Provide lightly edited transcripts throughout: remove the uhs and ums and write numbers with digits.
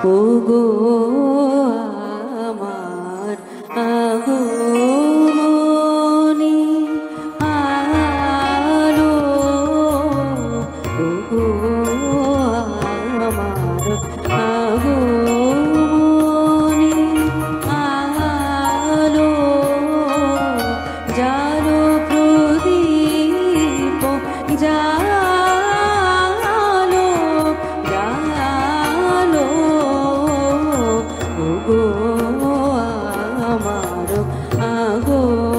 ওগো আমার আগমনী আলো, ওগো আমার আগমনী আলো, জালো প্রদীপ জালো জালো, ওগো আমার আগমনী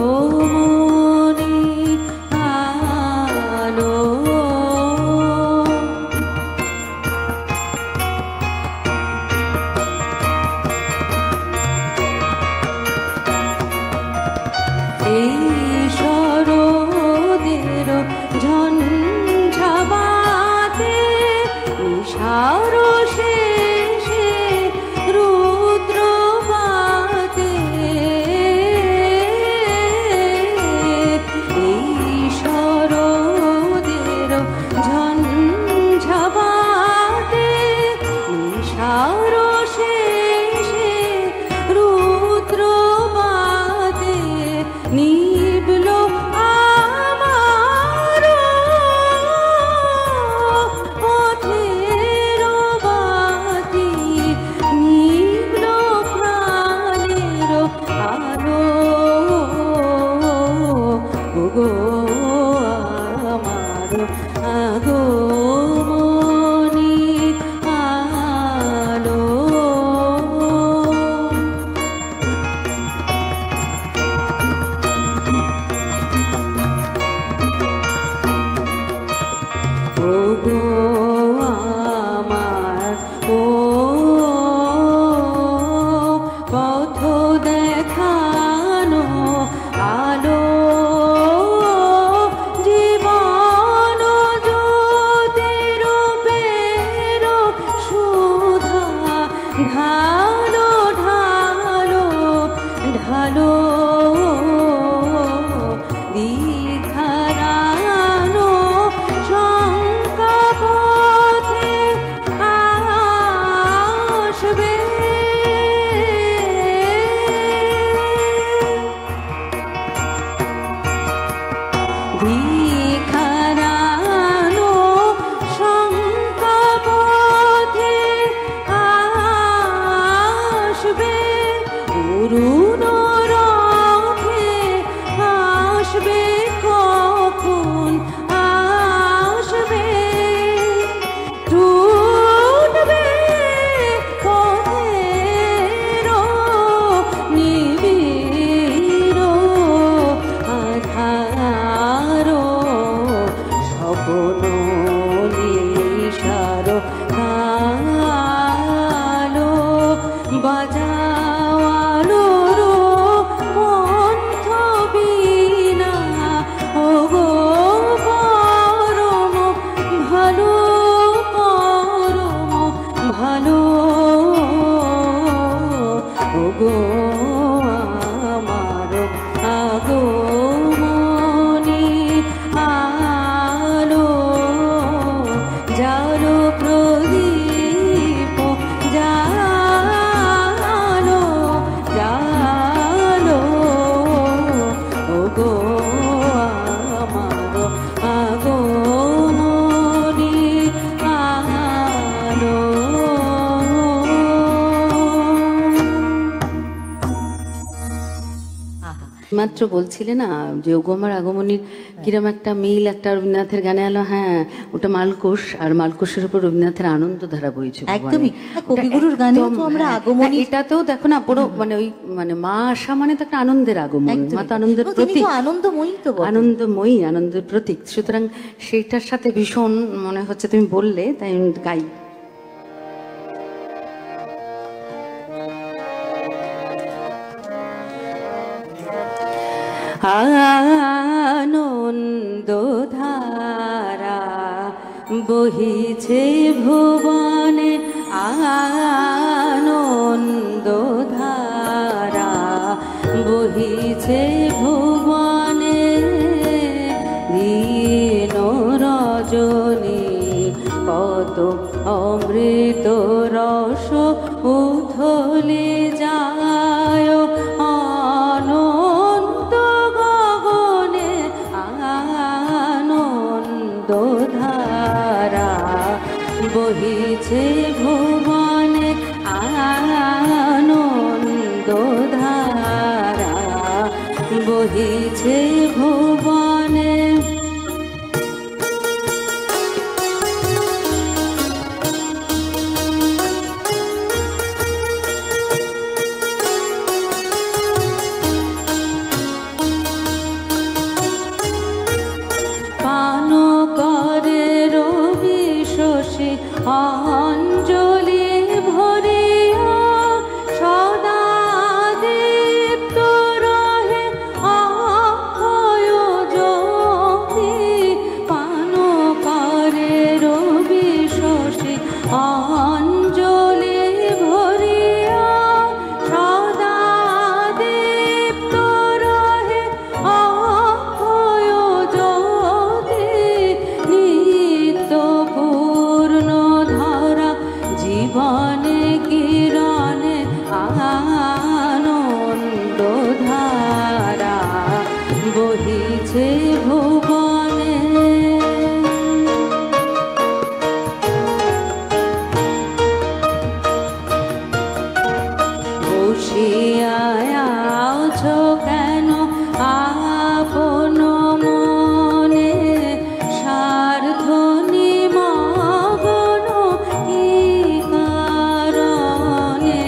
আলো। এই শরদের ঝঞ্ঝাবাতে নিশার শেষে রুদ্রবাতে, এই শরদের ঝঞ্ঝাবাতে নিশার শেষে রুদ্রবাতে নিবল আমার পথের বাতি, নিবল প্রাণের আলো, ওগো আমার আগমনী আলো। ওগো আমার ও পথ দেখানো আলো, জীবন জ্যোতির রূপের সুধা ঢালো ঢালো ঢালো, দীঘারানো শঙ্কা পথে আসবে, দীঘারানো শঙ্কা পথে আসবে, অরুণ রথে আসবে, কখন আসবে, টুটবে পথের নিবিড় আধার, স্বপ্ন নিশার আলো, বাজাও আলোর পন্থ বিনা, ওগো পরম ভালো পরম ভালো, ওগো আমার আগমনী আলো, জালো প্রদীপ জালো জালো, ওগো আমার আগমনী আলো। মাত্র বলছিলে না যে ওগো আমার আগমনীর কিরম একটা মিল একটা রবীন্দ্রনাথের গানে এলো। হ্যাঁ, ওটা মালকোষ, আর মালকোষের উপর রবীন্দ্রনাথের আনন্দ ধারা বইছে। একদমই কবিগুরুর গানে তো আমরা আগমনী, এটাতেও দেখো না পুরো মানে ওই মানে মা আসা মানে তো একটা আনন্দের আগমন, মা তো আনন্দের প্রতীক, আনন্দময়ী তো আনন্দময়ী, আনন্দের প্রতীক। সুতরাং সেইটার সাথে ভীষণ মনে হচ্ছে তুমি বললে, তাই গাই। আনন্দ ধারা বহিছে ভুবনে, আনন্দ ধারা বহিছে ভুবনে, দিন রজনী কত অমৃত রস বহিছে ভুবনে আনন্দ ধারা, বহিছে ভুবনে। পান করে রবি শশী অঞ্জলি ভরিয়া, সদা দীপ্ত রহে অক্ষয় জ্যোতি। পান করে রবি শশী অঞ্জলি ভরিয়া, সদা দীপ্ত রহে অক্ষয় জ্যোতি। নিত্য পূর্ণ ধরা জীবনে কিরণে আনন্দ ধারা, বহিছে ভুবনে। বসিয়া আছো কেন আপন মনে, স্বার্থ নিমগ্ন কি কারণে।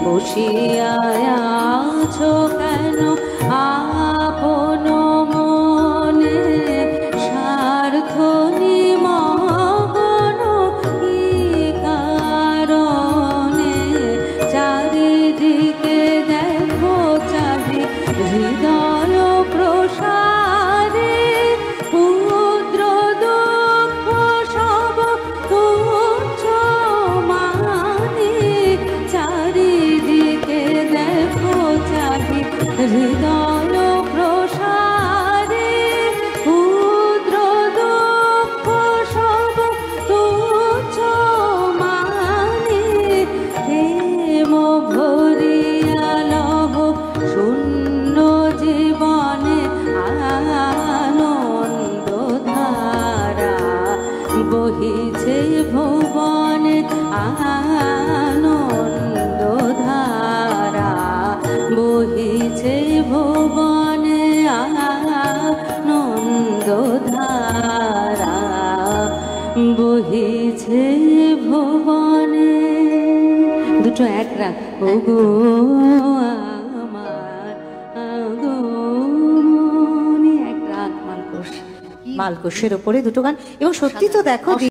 বসিয়া আছো কেন আপন মনে, স্বার্থ নিমগ্ন কি কারণে। চারিদিকে দেখো চাহি হৃদয় প্রসারে, ক্ষুদ্র দুঃখ সব তুচ্ছ মানে। চারিদিকে দেখো চাহি হৃদয় প্রসারে, ক্ষুদ্র দুঃখ সব তুচ্ছ মানে। প্রেম ভরিয়া লহ শূন্য জীবনে আনন্দ ধারা, বহিছে ভুবনে আনন্দ ধারা, বহিছে ভুবনে আনন্দ ধারা, বহিছে ভুবনে। দুটো এক রাখ। ও গো আমার আগমনী, এক রাখ মালকোষ। মালকোষের ওপরে দুটো গান। এবং সত্যি তো দেখো